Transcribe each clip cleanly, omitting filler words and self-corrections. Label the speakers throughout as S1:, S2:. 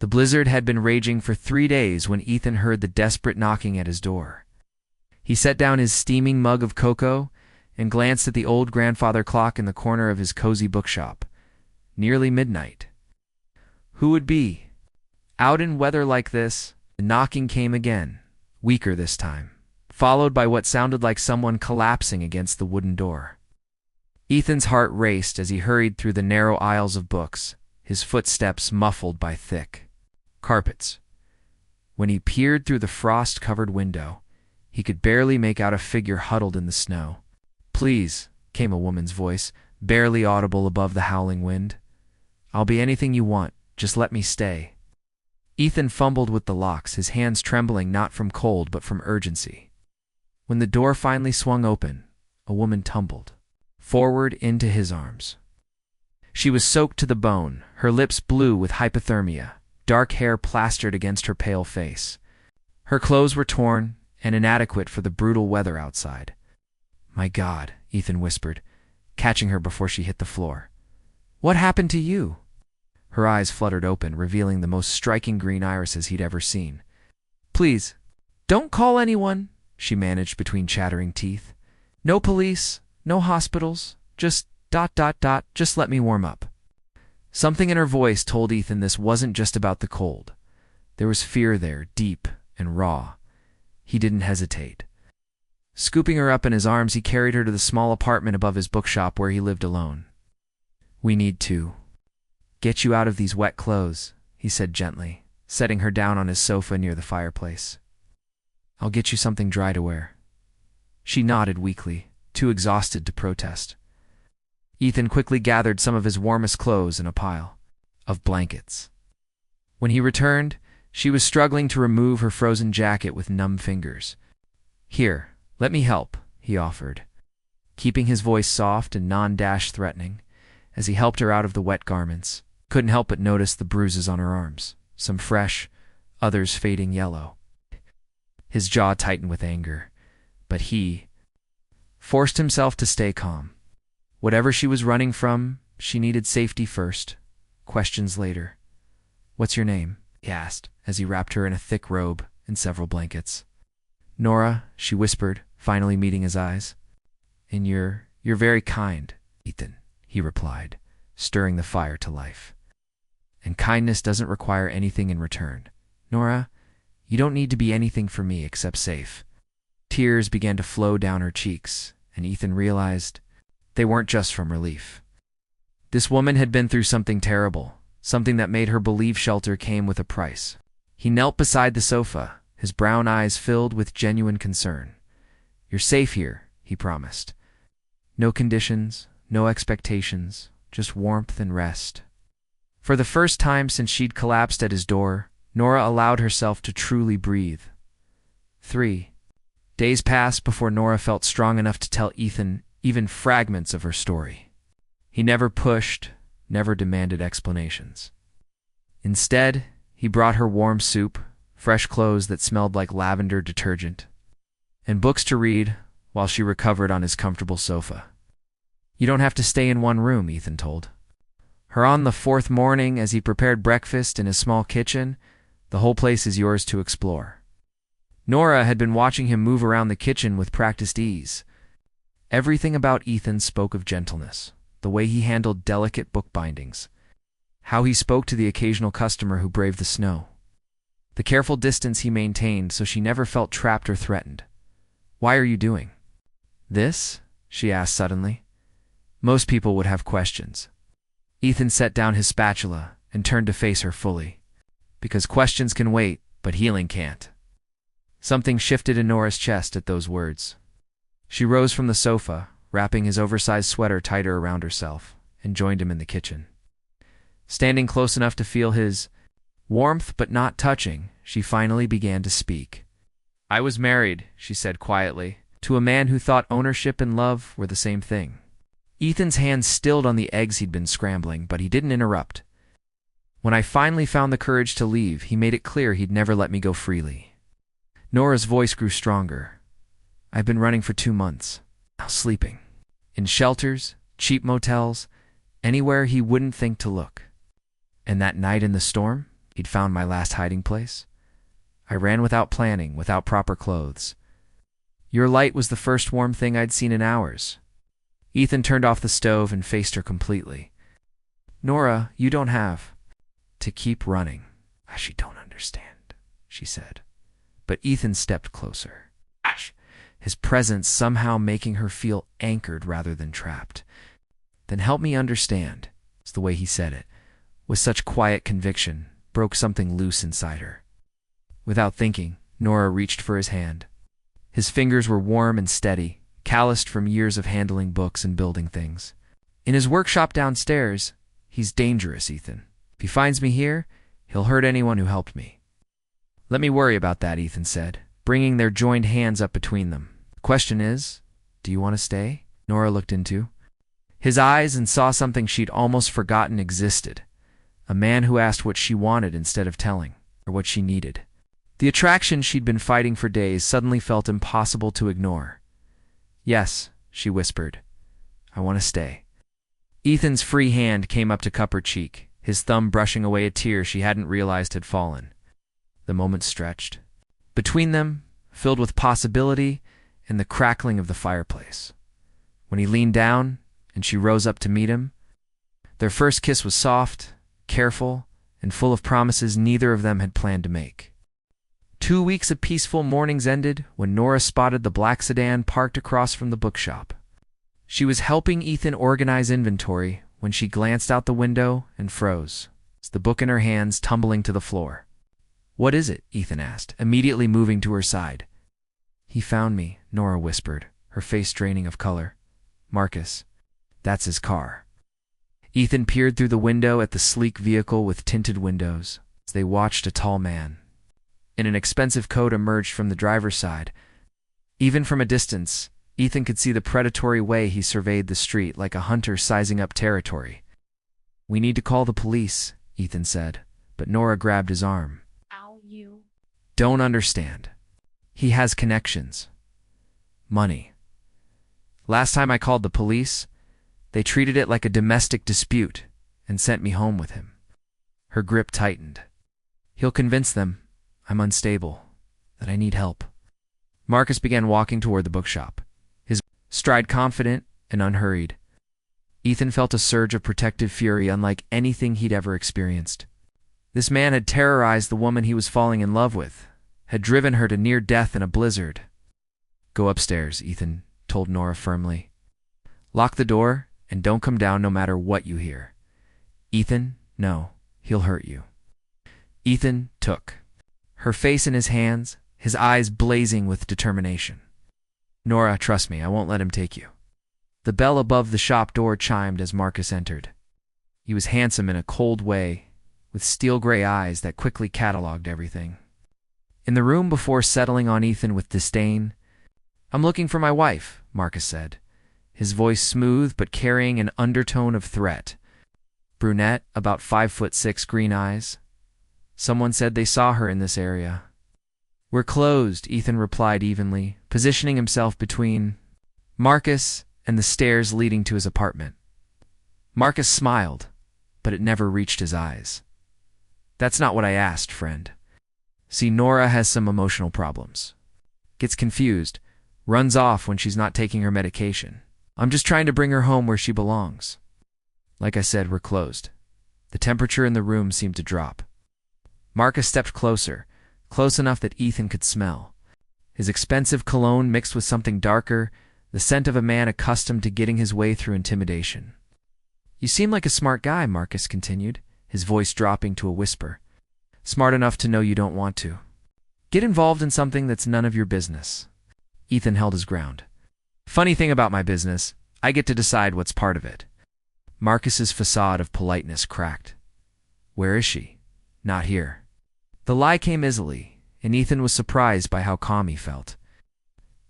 S1: The blizzard had been raging for 3 days when Ethan heard the desperate knocking at his door. He set down his steaming mug of cocoa and glanced at the old grandfather clock in the corner of his cozy bookshop. Nearly midnight. Who would be? Out in weather like this, the knocking came again, weaker this time, followed by what sounded like someone collapsing against the wooden door. Ethan's heart raced as he hurried through the narrow aisles of books, his footsteps muffled by thick carpets. When he peered through the frost-covered window, he could barely make out a figure huddled in the snow. "Please," came a woman's voice, barely audible above the howling wind. "I'll be anything you want, just let me stay." Ethan fumbled with the locks, his hands trembling not from cold but from urgency. When the door finally swung open, a woman tumbled forward into his arms. She was soaked to the bone, her lips blue with hypothermia, dark hair plastered against her pale face. Her clothes were torn and inadequate for the brutal weather outside. "My God," Ethan whispered, catching her before she hit the floor. "What happened to you?" Her eyes fluttered open, revealing the most striking green irises he'd ever seen. "Please, don't call anyone," she managed between chattering teeth. "No police, no hospitals, just ... just let me warm up." Something in her voice told Ethan this wasn't just about the cold. There was fear there, deep and raw. He didn't hesitate. Scooping her up in his arms, he carried her to the small apartment above his bookshop where he lived alone. "We need to get you out of these wet clothes," he said gently, setting her down on his sofa near the fireplace. "I'll get you something dry to wear." She nodded weakly, too exhausted to protest. Ethan quickly gathered some of his warmest clothes in a pile of blankets. When he returned, she was struggling to remove her frozen jacket with numb fingers. "Here, let me help," he offered, keeping his voice soft and non-threatening. As he helped her out of the wet garments, couldn't help but notice the bruises on her arms, some fresh, others fading yellow. His jaw tightened with anger, but he forced himself to stay calm. Whatever she was running from, she needed safety first, questions later. "What's your name?" he asked, as he wrapped her in a thick robe and several blankets. "Nora," she whispered, finally meeting his eyes. "And you're very kind, Ethan," he replied, stirring the fire to life. "And kindness doesn't require anything in return. Nora, you don't need to be anything for me except safe." Tears began to flow down her cheeks, and Ethan realized they weren't just from relief. This woman had been through something terrible, something that made her believe shelter came with a price. He knelt beside the sofa, his brown eyes filled with genuine concern. "You're safe here," he promised. "No conditions, no expectations, just warmth and rest." For the first time since she'd collapsed at his door, Nora allowed herself to truly breathe. 3 days passed before Nora felt strong enough to tell Ethan even fragments of her story. He never pushed, never demanded explanations. Instead, he brought her warm soup, fresh clothes that smelled like lavender detergent, and books to read while she recovered on his comfortable sofa. "You don't have to stay in one room," Ethan told her on the 4th morning as he prepared breakfast in his small kitchen. "The whole place is yours to explore." Nora had been watching him move around the kitchen with practiced ease. Everything about Ethan spoke of gentleness, the way he handled delicate book bindings, how he spoke to the occasional customer who braved the snow, the careful distance he maintained so she never felt trapped or threatened. "Why are you doing this?" she asked suddenly. Most people would have questions. Ethan set down his spatula and turned to face her fully. "Because questions can wait, but healing can't." Something shifted in Nora's chest at those words. She rose from the sofa, wrapping his oversized sweater tighter around herself, and joined him in the kitchen. Standing close enough to feel his warmth but not touching, she finally began to speak. "I was married," she said quietly, "to a man who thought ownership and love were the same thing." Ethan's hands stilled on the eggs he'd been scrambling, but he didn't interrupt. "When I finally found the courage to leave, he made it clear he'd never let me go freely." Nora's voice grew stronger. "I've been running for 2 months, now sleeping. In shelters, cheap motels, anywhere he wouldn't think to look." "And that night in the storm?" He'd found my last hiding place. I ran without planning, without proper clothes. Your light was the first warm thing I'd seen in hours. Ethan turned off the stove and faced her completely. Nora, you don't have to keep running. She don't understand, she said. But Ethan stepped closer. His presence somehow making her feel anchored rather than trapped. Then help me understand, is the way he said it. With such quiet conviction, broke something loose inside her. Without thinking, Nora reached for his hand. His fingers were warm and steady, calloused from years of handling books and building things. In his workshop downstairs, he's dangerous, Ethan. If he finds me here, he'll hurt anyone who helped me. Let me worry about that, Ethan said, bringing their joined hands up between them. The question is, do you want to stay? Nora looked into his eyes and saw something she'd almost forgotten existed. A man who asked what she wanted instead of telling, or what she needed. The attraction she'd been fighting for days suddenly felt impossible to ignore. Yes, she whispered. I want to stay. Ethan's free hand came up to cup her cheek, his thumb brushing away a tear she hadn't realized had fallen. The moment stretched. Between them, filled with possibility and the crackling of the fireplace. When he leaned down, and she rose up to meet him, their first kiss was soft, careful, and full of promises neither of them had planned to make. 2 weeks of peaceful mornings ended when Nora spotted the black sedan parked across from the bookshop. She was helping Ethan organize inventory when she glanced out the window and froze, the book in her hands tumbling to the floor. What is it? Ethan asked, immediately moving to her side. He found me, Nora whispered, her face draining of color. Marcus. That's his car. Ethan peered through the window at the sleek vehicle with tinted windows as they watched a tall man in an expensive coat emerge from the driver's side. Even from a distance, Ethan could see the predatory way he surveyed the street like a hunter sizing up territory. We need to call the police, Ethan said, but Nora grabbed his arm.
S2: Ow, you.
S1: Don't understand. He has connections. Money. Last time I called the police, they treated it like a domestic dispute and sent me home with him. Her grip tightened. He'll convince them I'm unstable, that I need help. Marcus began walking toward the bookshop, his stride confident and unhurried. Ethan felt a surge of protective fury unlike anything he'd ever experienced. This man had terrorized the woman he was falling in love with, had driven her to near death in a blizzard. Go upstairs, Ethan told Nora firmly. Lock the door and don't come down no matter what you hear. Ethan, no, he'll hurt you. Ethan took, her face in his hands, his eyes blazing with determination. Nora, trust me, I won't let him take you. The bell above the shop door chimed as Marcus entered. He was handsome in a cold way, with steel-gray eyes that quickly cataloged everything. In the room before settling on Ethan with disdain, I'm looking for my wife, Marcus said, his voice smooth but carrying an undertone of threat. Brunette, about 5'6", green eyes. Someone said they saw her in this area. We're closed, Ethan replied evenly, positioning himself between Marcus and the stairs leading to his apartment. Marcus smiled, but it never reached his eyes. That's not what I asked, friend. See, Nora has some emotional problems. Gets confused, runs off when she's not taking her medication. I'm just trying to bring her home where she belongs. Like I said, we're closed. The temperature in the room seemed to drop. Marcus stepped closer, close enough that Ethan could smell. His expensive cologne mixed with something darker, the scent of a man accustomed to getting his way through intimidation. You seem like a smart guy, Marcus continued, his voice dropping to a whisper. Smart enough to know you don't want to. Get involved in something that's none of your business. Ethan held his ground. Funny thing about my business, I get to decide what's part of it. Marcus's facade of politeness cracked. Where is she? Not here. The lie came easily, and Ethan was surprised by how calm he felt.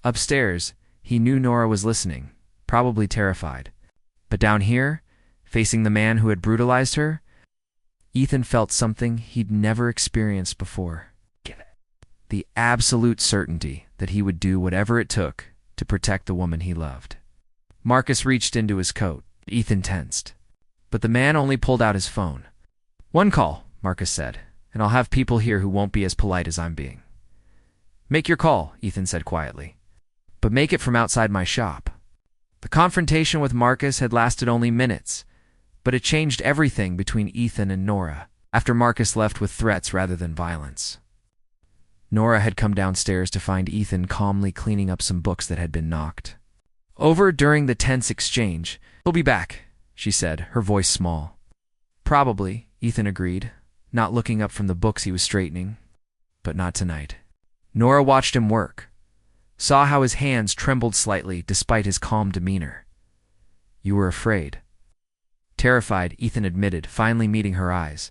S1: Upstairs, he knew Nora was listening, probably terrified. But down here, facing the man who had brutalized her, Ethan felt something he'd never experienced before. The absolute certainty that he would do whatever it took to protect the woman he loved. Marcus reached into his coat. Ethan tensed. But the man only pulled out his phone. One call, Marcus said. and I'll have people here who won't be as polite as I'm being. Make your call, Ethan said quietly, but make it from outside my shop. The confrontation with Marcus had lasted only minutes, but it changed everything between Ethan and Nora after Marcus left with threats rather than violence. Nora had come downstairs to find Ethan calmly cleaning up some books that had been knocked over during the tense exchange. He'll be back, she said, her voice small. Probably, Ethan agreed, not looking up from the books he was straightening. But not tonight. Nora watched him work, saw how his hands trembled slightly despite his calm demeanor. You were afraid. Terrified, Ethan admitted, finally meeting her eyes.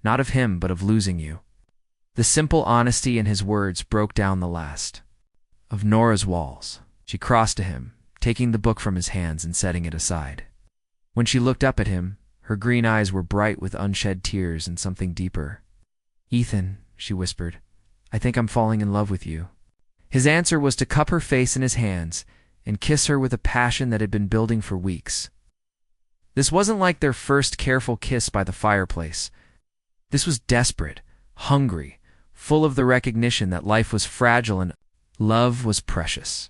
S1: Not of him, but of losing you. The simple honesty in his words broke down the last of Nora's walls. She crossed to him, taking the book from his hands and setting it aside. When she looked up at him, her green eyes were bright with unshed tears and something deeper. Ethan, she whispered, I think I'm falling in love with you. His answer was to cup her face in his hands and kiss her with a passion that had been building for weeks. This wasn't like their first careful kiss by the fireplace. This was desperate, hungry, full of the recognition that life was fragile and love was precious.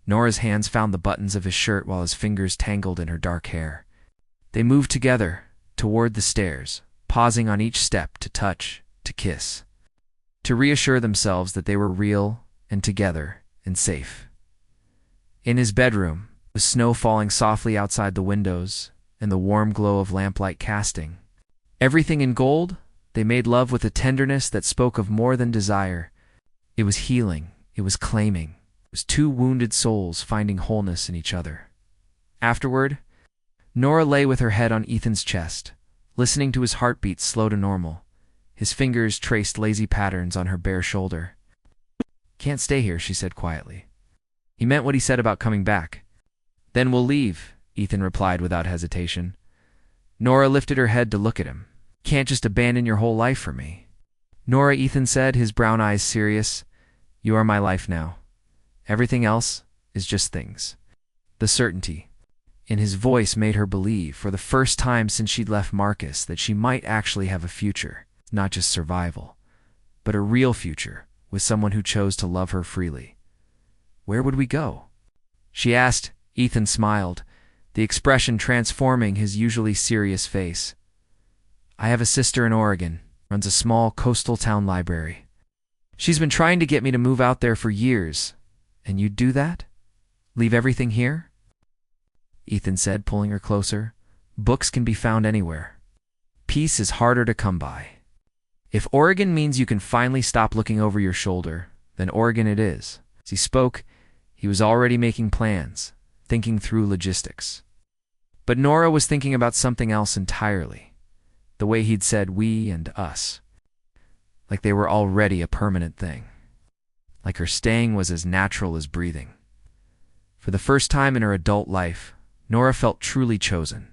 S1: Nora's hands found the buttons of his shirt while his fingers tangled in her dark hair. They moved together toward the stairs, pausing on each step to touch, to kiss, to reassure themselves that they were real and together and safe. In his bedroom, with snow falling softly outside the windows and the warm glow of lamplight casting everything in gold, they made love with a tenderness that spoke of more than desire. It was healing, it was claiming, it was two wounded souls finding wholeness in each other. Afterward, Nora lay with her head on Ethan's chest, listening to his heartbeat slow to normal. His fingers traced lazy patterns on her bare shoulder. Can't stay here, she said quietly. He meant what he said about coming back. Then we'll leave, Ethan replied without hesitation. Nora lifted her head to look at him. Can't just abandon your whole life for me. Nora, Ethan said, his brown eyes serious. You are my life now. Everything else is just things. The certainty in his voice made her believe, for the first time since she'd left Marcus, that she might actually have a future, not just survival, but a real future with someone who chose to love her freely. Where would we go? She asked. Ethan smiled, the expression transforming his usually serious face. I have a sister in Oregon, runs a small coastal town library. She's been trying to get me to move out there for years. And you'd do that? Leave everything here? Ethan said, pulling her closer. Books can be found anywhere. Peace is harder to come by. If Oregon means you can finally stop looking over your shoulder, then Oregon it is. As he spoke, he was already making plans, thinking through logistics. But Nora was thinking about something else entirely. The way he'd said we and us. Like they were already a permanent thing. Like her staying was as natural as breathing. For the first time in her adult life, Nora felt truly chosen.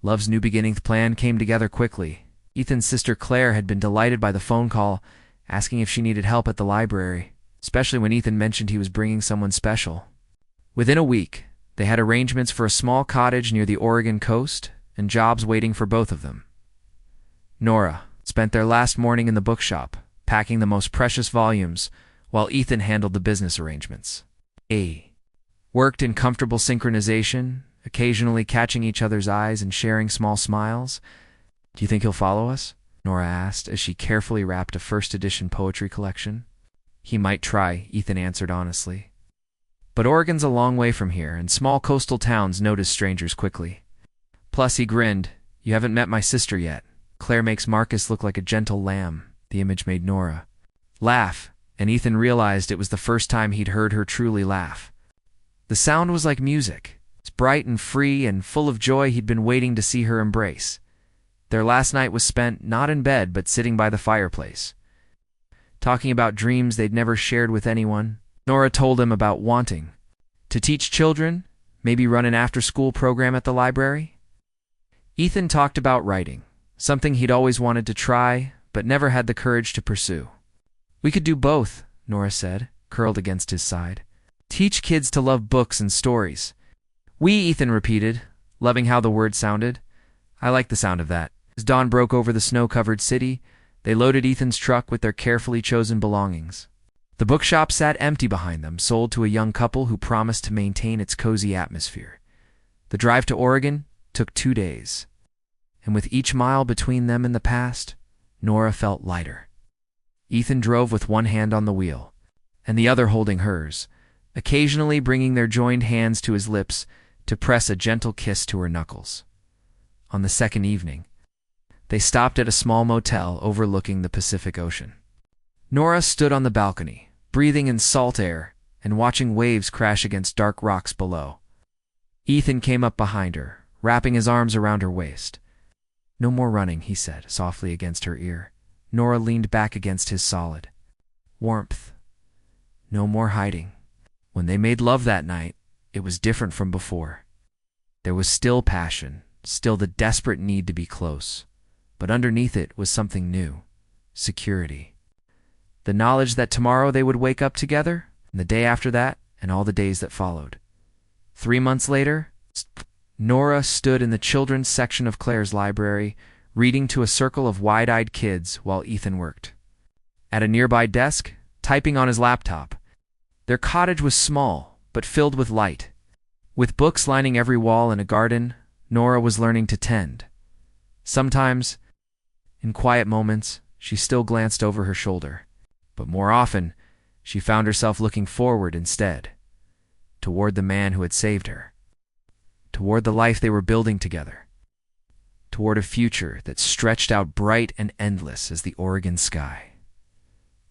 S1: Love's New Beginnings plan came together quickly. Ethan's sister Claire had been delighted by the phone call, asking if she needed help at the library, especially when Ethan mentioned he was bringing someone special. Within a week, they had arrangements for a small cottage near the Oregon coast and jobs waiting for both of them. Nora spent their last morning in the bookshop, packing the most precious volumes, while Ethan handled the business arrangements. Worked in comfortable synchronization, occasionally catching each other's eyes and sharing small smiles. Do you think he'll follow us? Nora asked as she carefully wrapped a first-edition poetry collection. He might try, Ethan answered honestly. But Oregon's a long way from here, and small coastal towns notice strangers quickly. Plus, he grinned, you haven't met my sister yet. Claire makes Marcus look like a gentle lamb. The image made Nora laugh, and Ethan realized it was the first time he'd heard her truly laugh. The sound was like music. It's bright and free and full of joy he'd been waiting to see her embrace. Their last night was spent not in bed but sitting by the fireplace. Talking about dreams they'd never shared with anyone, Nora told him about wanting to teach children, maybe run an after-school program at the library. Ethan talked about writing, something he'd always wanted to try but never had the courage to pursue. We could do both, Nora said, curled against his side. Teach kids to love books and stories. We, Ethan repeated, loving how the word sounded. I like the sound of that. As dawn broke over the snow-covered city, They loaded Ethan's truck with their carefully chosen belongings. The bookshop sat empty behind them, sold to a young couple who promised to maintain its cozy atmosphere. The drive to Oregon took 2 days, and with each mile between them and the past, Nora felt lighter. Ethan drove with one hand on the wheel, and the other holding hers, occasionally bringing their joined hands to his lips to press a gentle kiss to her knuckles. On the second evening, they stopped at a small motel overlooking the Pacific Ocean. Nora stood on the balcony, breathing in salt air and watching waves crash against dark rocks below. Ethan came up behind her, wrapping his arms around her waist. "No more running," he said, softly against her ear. Nora leaned back against his solid warmth. No more hiding. When they made love that night, it was different from before. There was still passion, still the desperate need to be close. But underneath it was something new: security. The knowledge that tomorrow they would wake up together, and the day after that, and all the days that followed. 3 months later, Nora stood in the children's section of Claire's library, reading to a circle of wide-eyed kids while Ethan worked. At a nearby desk, typing on his laptop. Their cottage was small, but filled with light. With books lining every wall and a garden, Nora was learning to tend. Sometimes, in quiet moments, she still glanced over her shoulder. But more often, she found herself looking forward instead, toward the man who had saved her, toward the life they were building together, toward a future that stretched out bright and endless as the Oregon sky.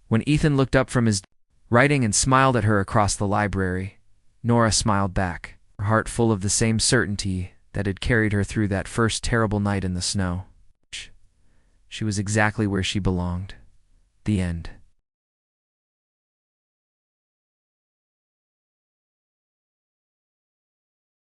S1: When Ethan looked up from his writing and smiled at her across the library, Nora smiled back, her heart full of the same certainty that had carried her through that first terrible night in the snow. She was exactly where she belonged. The end.